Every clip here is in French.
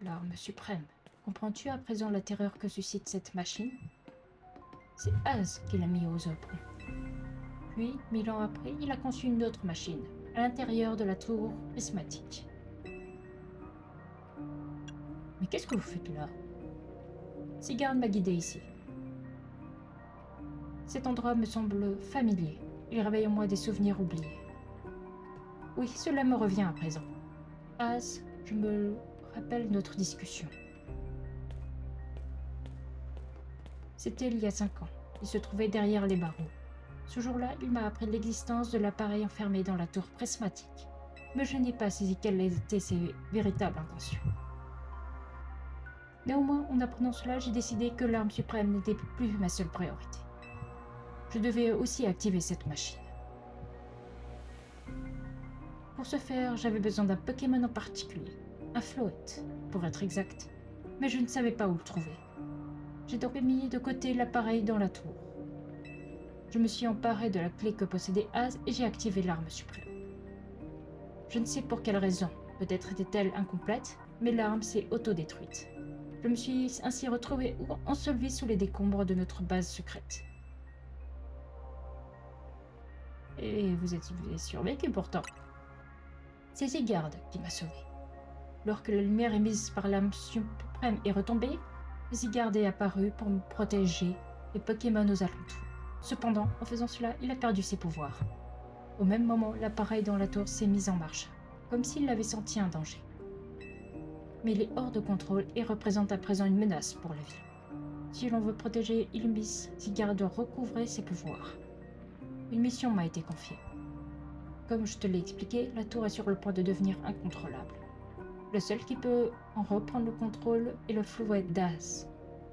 L'arme suprême. Comprends-tu à présent la terreur que suscite cette machine? C'est Az qui l'a mis aux œuvres. Puis, 1000 ans après, il a conçu une autre machine, à l'intérieur de la tour prismatique. Mais qu'est-ce que vous faites là? Sigurd m'a guidé ici. Cet endroit me semble familier. Il réveille en moi des souvenirs oubliés. Oui, cela me revient à présent. Az, je me rappelle notre discussion. C'était il y a 5 ans. Il se trouvait derrière les barreaux. Ce jour-là, il m'a appris l'existence de l'appareil enfermé dans la tour prismatique. Mais je n'ai pas saisi quelles étaient ses véritables intentions. Néanmoins, en apprenant cela, j'ai décidé que l'arme suprême n'était plus ma seule priorité. Je devais aussi activer cette machine. Pour ce faire, j'avais besoin d'un Pokémon en particulier, un Floette, pour être exact, mais je ne savais pas où le trouver. J'ai donc mis de côté l'appareil dans la tour. Je me suis emparé de la clé que possédait Az et j'ai activé l'arme suprême. Je ne sais pour quelle raison, peut-être était-elle incomplète, mais l'arme s'est autodétruite. Je me suis ainsi retrouvé enseveli sous les décombres de notre base secrète. Et vous avez survécu pourtant. C'est Sigurd qui m'a sauvé. Lorsque la lumière émise par l'âme suprême est retombée, Sigurd est apparu pour me protéger les Pokémon aux alentours. Cependant, en faisant cela, il a perdu ses pouvoirs. Au même moment, l'appareil dans la tour s'est mis en marche, comme s'il avait senti un danger. Mais il est hors de contrôle et représente à présent une menace pour la ville. Si l'on veut protéger Illumis, Sigurd doit recouvrer ses pouvoirs. Une mission m'a été confiée. Comme je te l'ai expliqué, la tour est sur le point de devenir incontrôlable. Le seul qui peut en reprendre le contrôle est le Floette d'Az,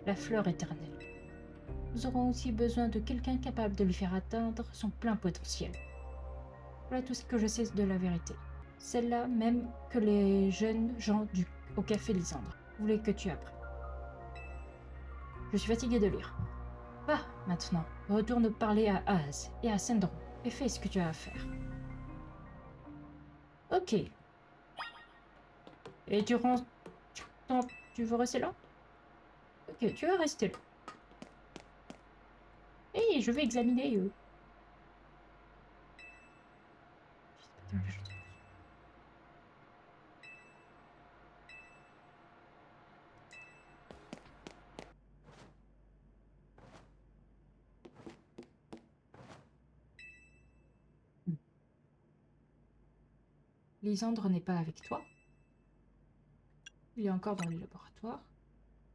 la fleur éternelle. Nous aurons aussi besoin de quelqu'un capable de lui faire atteindre son plein potentiel. Voilà tout ce que je sais de la vérité. Celle-là même que les jeunes gens au café Lysandre voulaient que tu apprennes. Je suis fatiguée de lire. Va, maintenant, retourne parler à Az et à Sandro et fais ce que tu as à faire. Ok. Et tu veux rester là? Ok, tu vas rester là. Et je vais examiner eux. Lysandre n'est pas avec toi? Il est encore dans les laboratoires.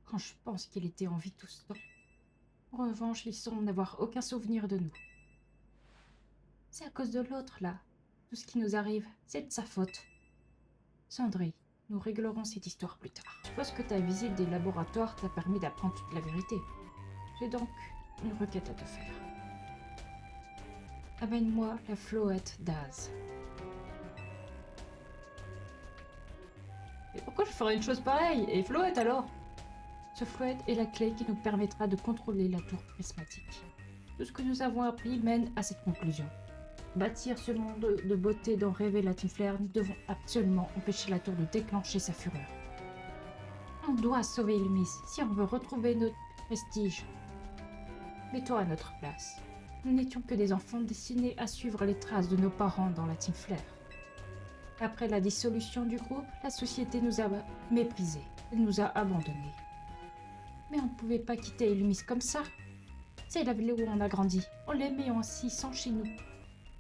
Quand je pense qu'il était en vie tout ce temps. En revanche, il semble n'avoir aucun souvenir de nous. C'est à cause de l'autre, là. Tout ce qui nous arrive, c'est de sa faute. Sandry, nous réglerons cette histoire plus tard. Je suppose que ta visite des laboratoires t'a permis d'apprendre toute la vérité. J'ai donc une requête à te faire. Amène-moi la Floette d'Az. Et pourquoi je ferais une chose pareille? Et Floette alors? Ce Floette est la clé qui nous permettra de contrôler la tour prismatique. Tout ce que nous avons appris mène à cette conclusion. Bâtir ce monde de beauté dont rêvait la Team Flare, nous devons absolument empêcher la tour de déclencher sa fureur. On doit sauver Illumis si on veut retrouver notre prestige. Mets-toi à notre place. Nous n'étions que des enfants destinés à suivre les traces de nos parents dans la Team Flare. Après la dissolution du groupe, la société nous a méprisés. Elle nous a abandonnés. Mais on ne pouvait pas quitter Illumis comme ça. C'est la ville où on a grandi. On l'aimait ainsi sans chez nous.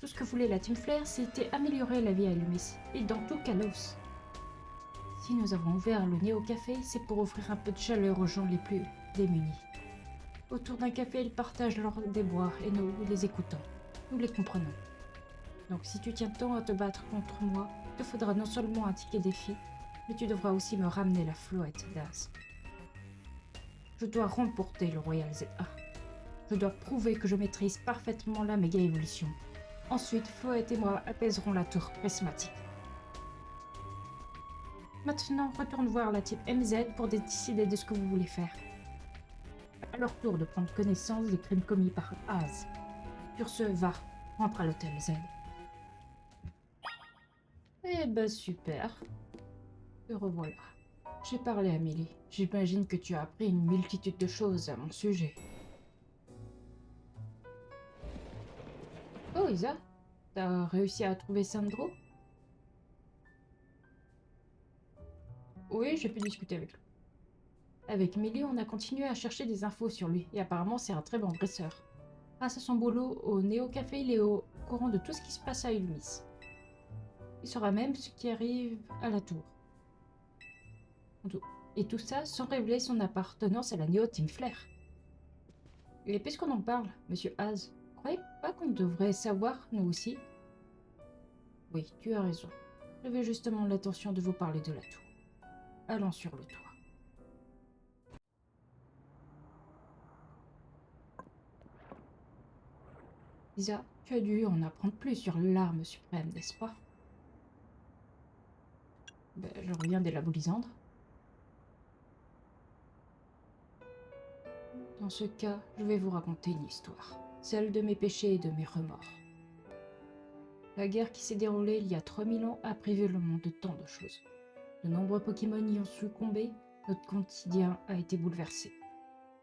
Tout ce que voulait la Team Flare, c'était améliorer la vie à Illumis, et dans tout Kalos. Si nous avons ouvert le Néo Café, c'est pour offrir un peu de chaleur aux gens les plus démunis. Autour d'un café, ils partagent leurs déboires et nous les écoutons. Nous les comprenons. Donc si tu tiens tant à te battre contre moi, il te faudra non seulement un ticket défi, mais tu devras aussi me ramener la Floette d'Az. Je dois remporter le Royal ZA. Je dois prouver que je maîtrise parfaitement la méga évolution. Ensuite, Floette et moi apaiserons la tour prismatique. Maintenant, retourne voir la type MZ pour décider de ce que vous voulez faire. À leur tour de prendre connaissance des crimes commis par Az. Sur ce, va, rentre à l'hôtel Z. Eh ben super. Te revoilà. J'ai parlé à Millie. J'imagine que tu as appris une multitude de choses à mon sujet. Oh, Isa, t'as réussi à trouver Sandro? Oui, j'ai pu discuter avec lui. Avec Millie, on a continué à chercher des infos sur lui, et apparemment c'est un très bon dresseur. Grâce à son boulot au Néo Café, il est au courant de tout ce qui se passe à Ulmis. Il saura même ce qui arrive à la tour. Et tout ça sans révéler son appartenance à la Néo Team Flair. Et puisqu'on en parle, Monsieur Haz, vous croyez pas qu'on devrait savoir, nous aussi? Oui, tu as raison. J'avais justement l'intention de vous parler de la tour. Allons sur le toit. Isa, tu as dû en apprendre plus sur l'arme suprême, n'est-ce pas? Ben, je reviens des Labolisandres. Dans ce cas, je vais vous raconter une histoire, celle de mes péchés et de mes remords. La guerre qui s'est déroulée il y a 3000 ans a privé le monde de tant de choses. De nombreux Pokémon y ont succombé, notre quotidien a été bouleversé.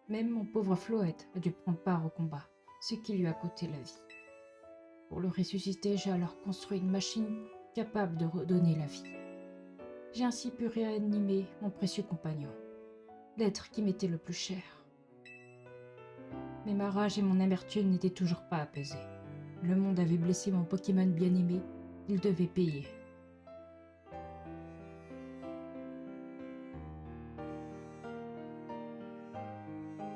Même mon pauvre Floette a dû prendre part au combat, ce qui lui a coûté la vie. Pour le ressusciter, j'ai alors construit une machine capable de redonner la vie. J'ai ainsi pu réanimer mon précieux compagnon, l'être qui m'était le plus cher. Mais ma rage et mon amertume n'étaient toujours pas apaisées. Le monde avait blessé mon Pokémon bien-aimé, il devait payer.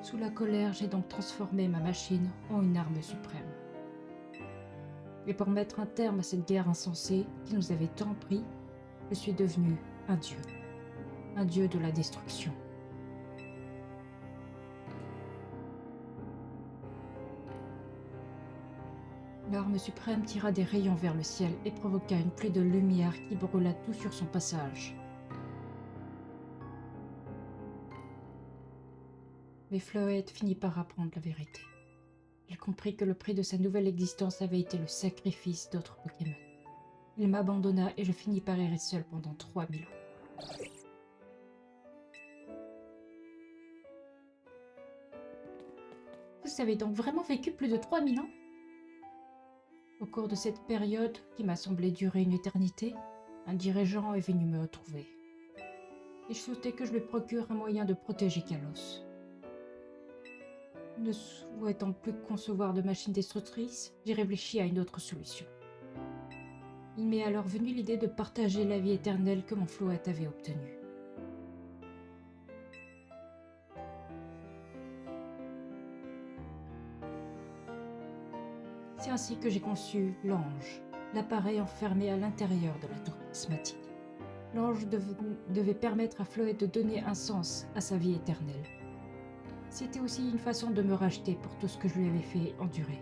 Sous la colère, j'ai donc transformé ma machine en une arme suprême. Et pour mettre un terme à cette guerre insensée qui nous avait tant pris, je suis devenu un dieu de la destruction. L'arme suprême tira des rayons vers le ciel et provoqua une pluie de lumière qui brûla tout sur son passage. Mais Floette finit par apprendre la vérité. Il comprit que le prix de sa nouvelle existence avait été le sacrifice d'autres Pokémon. Il m'abandonna et je finis par errer seul pendant 3000 ans. Vous avez donc vraiment vécu plus de 3000 ans? Au cours de cette période, qui m'a semblé durer une éternité, un dirigeant est venu me retrouver. Et je souhaitais que je lui procure un moyen de protéger Kalos. Ne souhaitant plus concevoir de machine destructrice, j'ai réfléchi à une autre solution. Il m'est alors venu l'idée de partager la vie éternelle que mon Floette avait obtenue. C'est ainsi que j'ai conçu l'ange, l'appareil enfermé à l'intérieur de la tour prismatique. L'ange devait permettre à Floette de donner un sens à sa vie éternelle. C'était aussi une façon de me racheter pour tout ce que je lui avais fait endurer.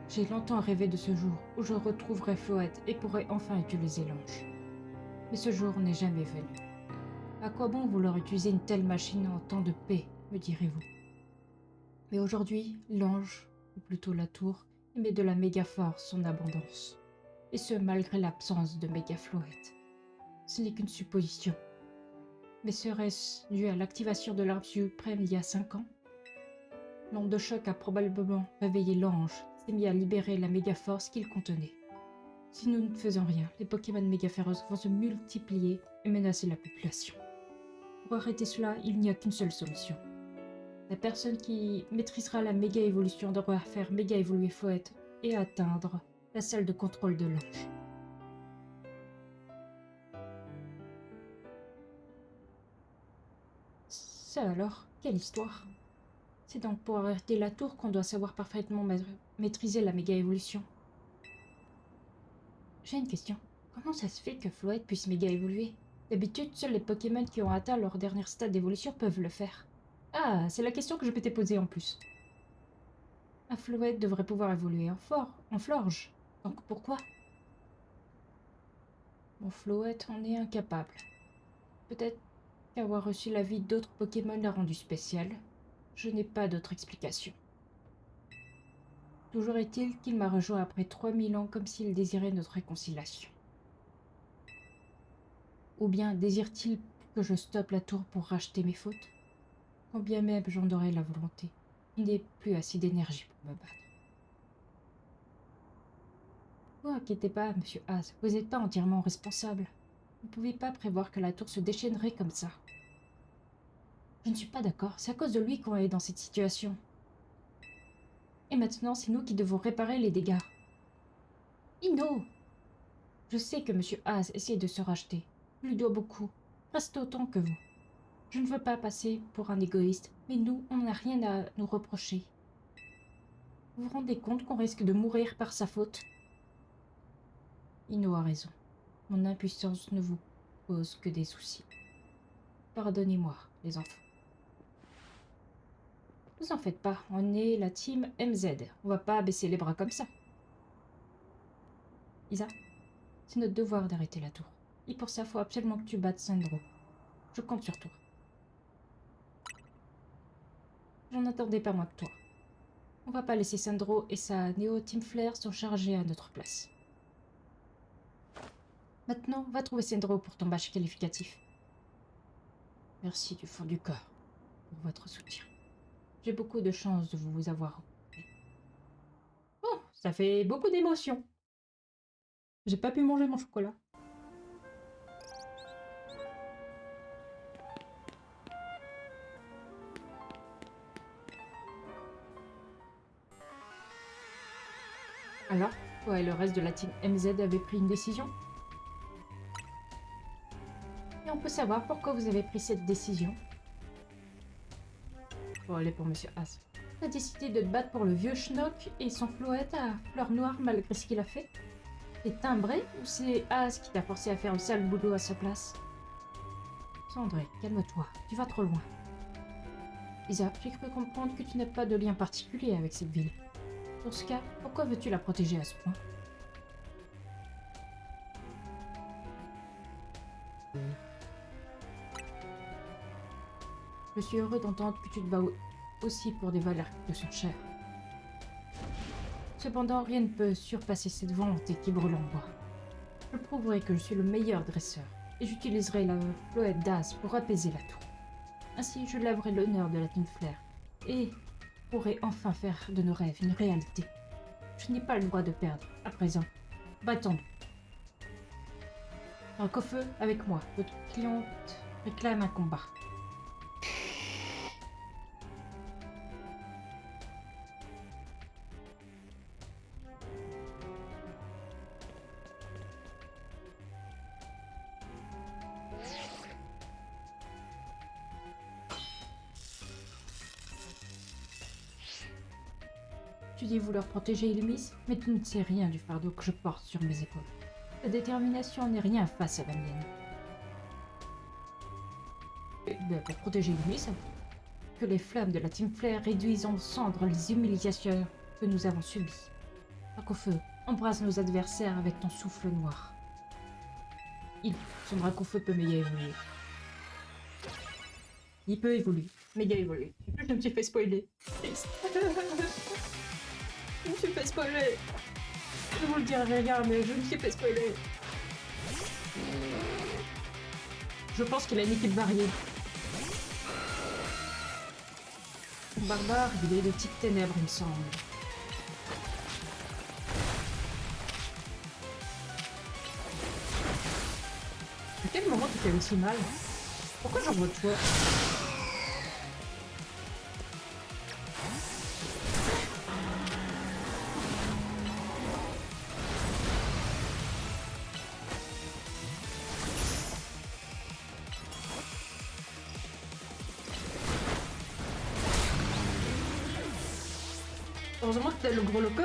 J'ai longtemps rêvé de ce jour où je retrouverais Floette et pourrais enfin utiliser l'ange. Mais ce jour n'est jamais venu. À quoi bon vouloir utiliser une telle machine en temps de paix, me direz-vous? Mais aujourd'hui, l'ange, ou plutôt la tour, émet de la méga-force en abondance. Et ce, malgré l'absence de méga-Floette. Ce n'est qu'une supposition. Mais serait-ce dû à l'activation de l'arme suprême il y a 5 ans? L'onde de choc a probablement réveillé l'ange, s'est mis à libérer la méga-force qu'il contenait. Si nous ne faisons rien, les Pokémon méga-féroces vont se multiplier et menacer la population. Pour arrêter cela, il n'y a qu'une seule solution. La personne qui maîtrisera la méga-évolution devra faire méga-évoluer Floette et atteindre la salle de contrôle de l'ange. Ça alors, quelle histoire? C'est donc pour arrêter la tour qu'on doit savoir parfaitement maîtriser la méga-évolution. J'ai une question. Comment ça se fait que Floette puisse méga-évoluer? D'habitude, seuls les Pokémon qui ont atteint leur dernier stade d'évolution peuvent le faire. Ah, c'est la question que je m'étais posée en plus. Un Floette devrait pouvoir évoluer en Florge. Donc pourquoi? Mon Floette en est incapable. Peut-être qu'avoir reçu la vie d'autres Pokémon l'a rendu spécial. Je n'ai pas d'autre explication. Toujours est-il qu'il m'a rejoint après 3000 ans comme s'il désirait notre réconciliation. Ou bien désire-t-il que je stoppe la tour pour racheter mes fautes? Quand bien même j'en aurais la volonté, il n'est plus assez d'énergie pour me battre. Ne vous inquiétez pas, monsieur Haas, vous n'êtes pas entièrement responsable. Vous ne pouvez pas prévoir que la tour se déchaînerait comme ça. Je ne suis pas d'accord, c'est à cause de lui qu'on est dans cette situation. Et maintenant, c'est nous qui devons réparer les dégâts. Ino! Je sais que monsieur Haas essaie de se racheter. Je lui dois beaucoup, presque autant que vous. Je ne veux pas passer pour un égoïste, mais nous, on n'a rien à nous reprocher. Vous vous rendez compte qu'on risque de mourir par sa faute? Ino a raison. Mon impuissance ne vous pose que des soucis. Pardonnez-moi, les enfants. Vous en faites pas, on est la team MZ. On va pas baisser les bras comme ça. Isa, c'est notre devoir d'arrêter la tour. Et pour ça, faut absolument que tu battes Sandro. Je compte sur toi. J'en attendais pas moins que toi. On va pas laisser Sandro et sa Néo Team Flare s'en charger à notre place. Maintenant, va trouver Sandro pour ton match qualificatif. Merci du fond du cœur pour votre soutien. J'ai beaucoup de chance de vous avoir. Oh, ça fait beaucoup d'émotions. J'ai pas pu manger mon chocolat. Alors, toi et le reste de la team MZ avez pris une décision? Et on peut savoir pourquoi vous avez pris cette décision? Bon, allez pour Monsieur Haas. Tu as décidé de te battre pour le vieux schnock et son floette à fleurs noires malgré ce qu'il a fait? T'es timbré ou c'est Haas qui t'a forcé à faire le sale boulot à sa place? Sandré, calme-toi, tu vas trop loin. Isa, j'ai cru comprendre que tu n'as pas de lien particulier avec cette ville. Dans ce cas, pourquoi veux-tu la protéger à ce point? Je suis heureux d'entendre que tu te bats aussi pour des valeurs qui te sont chères. Cependant, rien ne peut surpasser cette volonté qui brûle en moi. Je prouverai que je suis le meilleur dresseur, et j'utiliserai la floette d'As pour apaiser la tour. Ainsi, je lèverai l'honneur de la Team Flare, et pourrai enfin faire de nos rêves une réalité. Je n'ai pas le droit de perdre, à présent. Battons-nous. Un feu avec moi, votre cliente réclame un combat. Tu dis vouloir protéger Illumis, mais tu ne sais rien du fardeau que je porte sur mes épaules. Ta détermination n'est rien face à la mienne. Pour protéger Illumis, que les flammes de la Team Flare réduisent en cendres les humiliations que nous avons subies. Dracofeu, embrasse nos adversaires avec ton souffle noir. Son Dracofeu peut méga évoluer. Il peut évoluer, méga évoluer. Je me suis fait spoiler. Je me suis fait spoiler. Je vous le dirai rien, mais je me suis fait spoiler. Je pense qu'il a une équipe variée. Barbare, il est de type ténèbres, il me semble. À quel moment tu fais aussi mal? Pourquoi j'en vois toi? Heureusement que t'as le gros loco.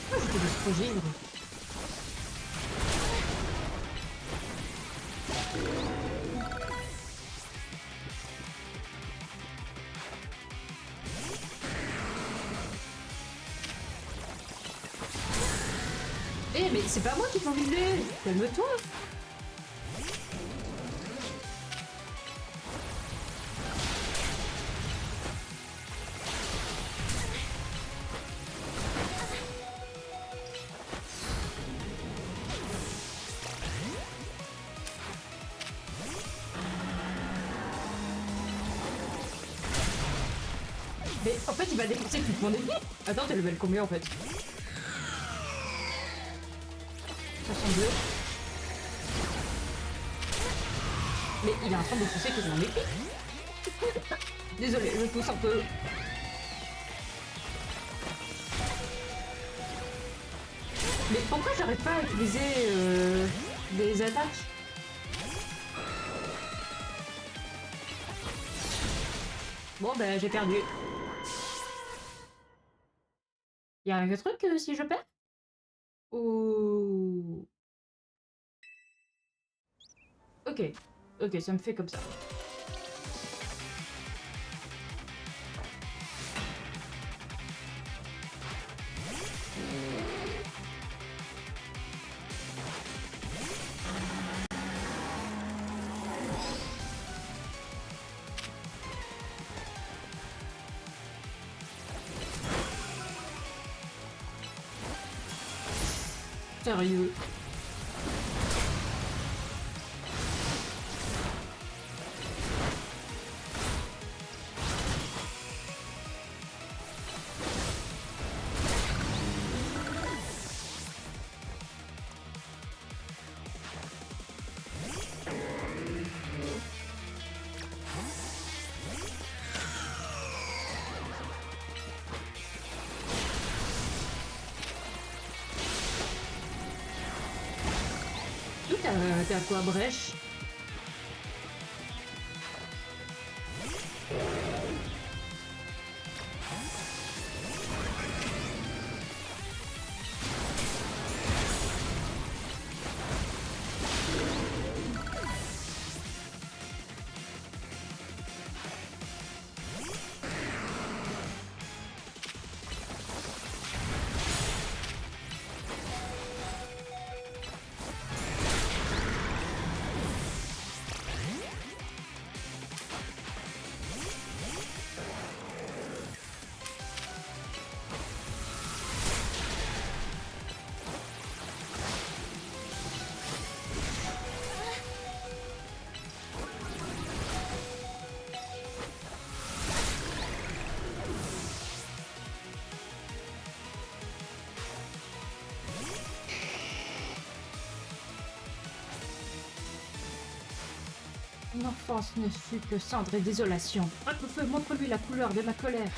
Moi, je peux juste trop givre. mais c'est pas moi qui t'ai envie de l'aider. Calme-toi. Mais en fait, il va défoncer toute mon épée. Attends, t'es level combien en fait? 62. Mais il est en train de défoncer toute mon épée. Désolé, je pousse un peu. Mais pourquoi j'arrive pas à utiliser des attaques? Bon, ben j'ai perdu. Y a un truc si je perds? Ou... Ok. Ok, ça me fait comme ça. Sérieux. T'es à quoi, brèche? Mon enfance ne fut que cendre et désolation. Un coup de feu, montre-lui la couleur de ma colère.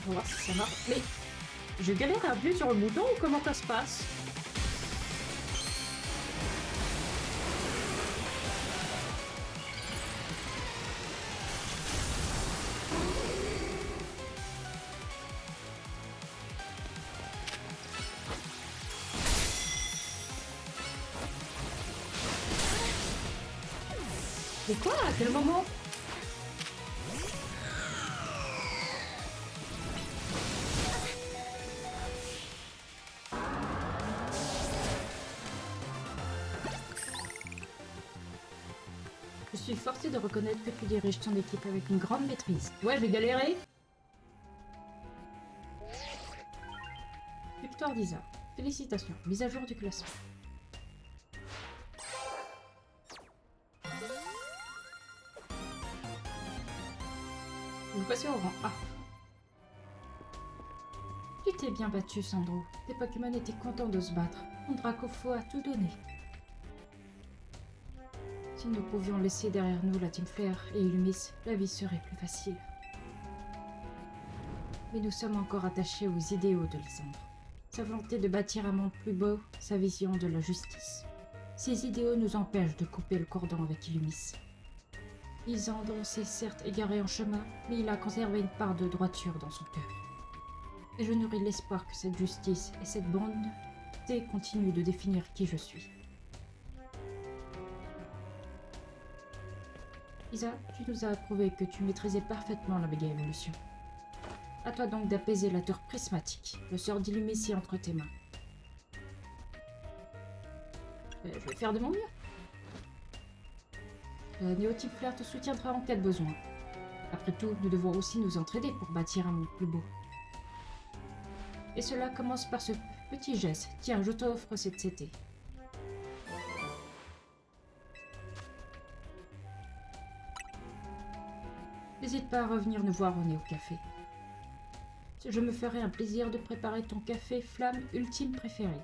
On va voir si ça marche. Mais je galère à appuyer sur le bouton ou comment ça se passe? Mais quoi? À quel moment? Je suis forcée de reconnaître que tu diriges ton équipe avec une grande maîtrise. Ouais, j'ai galéré. Victoire d'Isa. Félicitations, mise à jour du classement. Vous passez au rang A. Tu t'es bien battu, Sandro. Tes Pokémon étaient contents de se battre. Ton Dracofeu a tout donné. Si nous pouvions laisser derrière nous la Team Flare et Illumis, la vie serait plus facile. Mais nous sommes encore attachés aux idéaux de Lysandre. Sa volonté de bâtir un monde plus beau, sa vision de la justice. Ces idéaux nous empêchent de couper le cordon avec Illumis. Lysandre s'est certes égaré en chemin, mais il a conservé une part de droiture dans son cœur. Et je nourris l'espoir que cette justice et cette bonté continuent de définir qui je suis. Isa, tu nous as prouvé que tu maîtrisais parfaitement la méga évolution. À toi donc d'apaiser la tour prismatique. Le sort d'Illumis est entre tes mains. Je vais faire de mon mieux. Néo Team Flare te soutiendra en cas de besoin. Après tout, nous devons aussi nous entraider pour bâtir un monde plus beau. Et cela commence par ce petit geste. Tiens, je t'offre cette CT. N'hésite pas à revenir nous voir au Néo Café. Je me ferai un plaisir de préparer ton café flamme ultime préféré.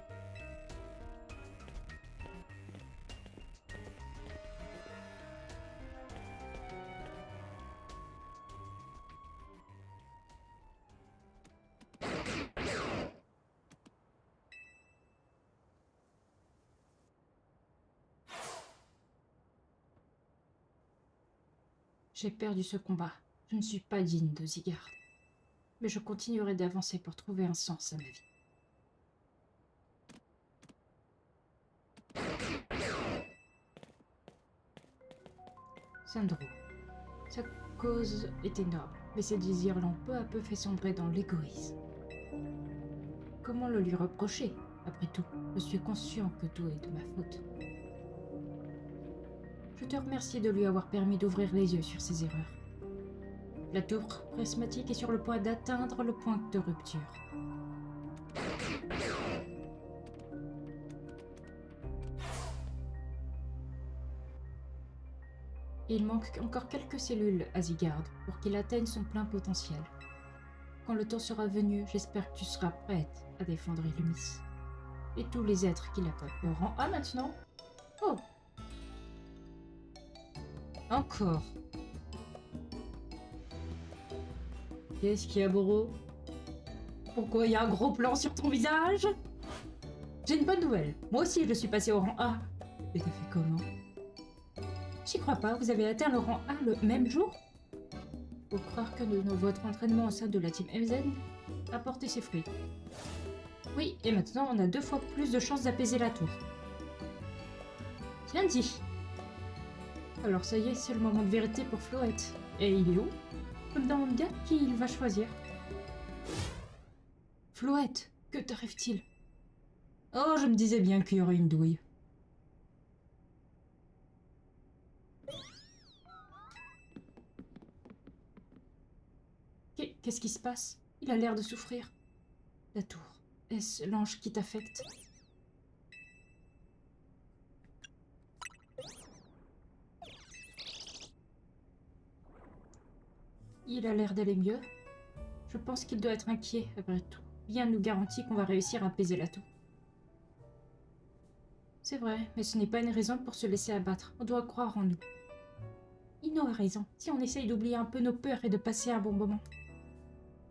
J'ai perdu ce combat. Je ne suis pas digne de Zygarde. Mais je continuerai d'avancer pour trouver un sens à ma vie. Sandro. Sa cause était noble, mais ses désirs l'ont peu à peu fait sombrer dans l'égoïsme. Comment le lui reprocher? Après tout, je suis conscient que tout est de ma faute. Je te remercie de lui avoir permis d'ouvrir les yeux sur ses erreurs. La tour prismatique est sur le point d'atteindre le point de rupture. Il manque encore quelques cellules à Zygarde pour qu'il atteigne son plein potentiel. Quand le temps sera venu, j'espère que tu seras prête à défendre Illumis. Et tous les êtres qui l'appellent. Au rang A maintenant? Oh! Encore. Qu'est-ce qu'il y a, Boro? Pourquoi il y a un gros plan sur ton visage? J'ai une bonne nouvelle. Moi aussi, je suis passée au rang A. Et t'as fait comment? J'y crois pas, vous avez atteint le rang A le même jour? Faut croire que votre entraînement au sein de la team MZ a porté ses fruits. Oui, et maintenant on a 2 fois plus de chances d'apaiser la tour. Bien dit. Alors ça y est, c'est le moment de vérité pour Floette. Et il est où? Je me demande bien qui il va choisir. Floette, que t'arrive-t-il? Oh, je me disais bien qu'il y aurait une douille. Qu'est-ce qui se passe? Il a l'air de souffrir. La tour. Est-ce l'ange qui t'affecte? Il a l'air d'aller mieux. Je pense qu'il doit être inquiet, après tout. Rien nous garantit qu'on va réussir à apaiser la tour. C'est vrai, mais ce n'est pas une raison pour se laisser abattre. On doit croire en nous. Ino a raison. Si on essaye d'oublier un peu nos peurs et de passer un bon moment.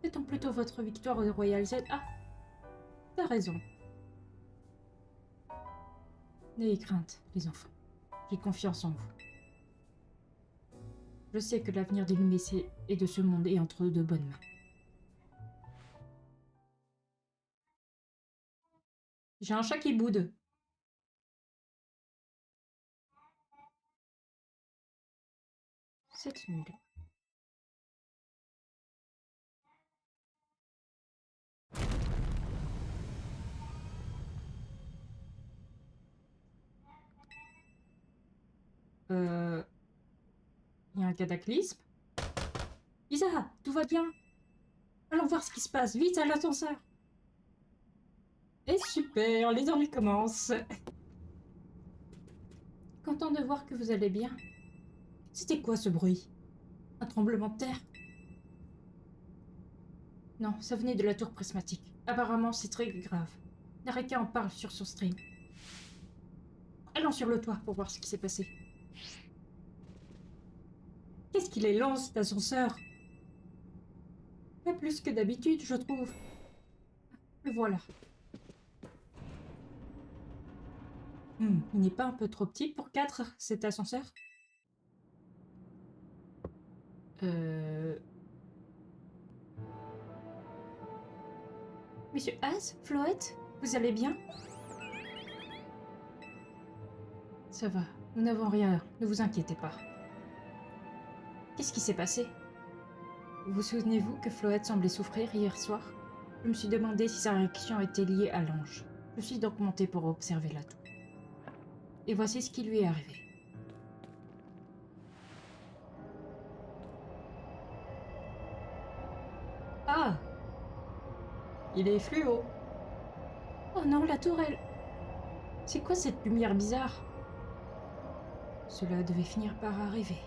Fêtons plutôt votre victoire au Royal Z. Ah, t'as raison. N'ayez crainte, les enfants. J'ai confiance en vous. Je sais que l'avenir des Lumés et de ce monde est entre de bonnes mains. J'ai un chat qui boude. C'est nul. Il y a un cataclysme. Isa, tout va bien? Allons voir ce qui se passe. Vite à l'ascenseur. Et super, les ennuis commencent. Content de voir que vous allez bien. C'était quoi ce bruit? Un tremblement de terre? Non, ça venait de la tour prismatique. Apparemment, c'est très grave. Nareka en parle sur son stream. Allons sur le toit pour voir ce qui s'est passé. Qu'est-ce qu'il est lent, cet ascenseur? Pas plus que d'habitude, je trouve. Le voilà. Il n'est pas un peu trop petit pour 4, cet ascenseur? Monsieur Haas, Floette, vous allez bien? Ça va, nous n'avons rien, ne vous inquiétez pas. Qu'est-ce qui s'est passé? Vous souvenez-vous que Floette semblait souffrir hier soir? Je me suis demandé si sa réaction était liée à l'ange. Je suis donc montée pour observer la tour. Et voici ce qui lui est arrivé. Ah! Il est fluo. Oh non, la tour, elle... C'est quoi cette lumière bizarre? Cela devait finir par arriver.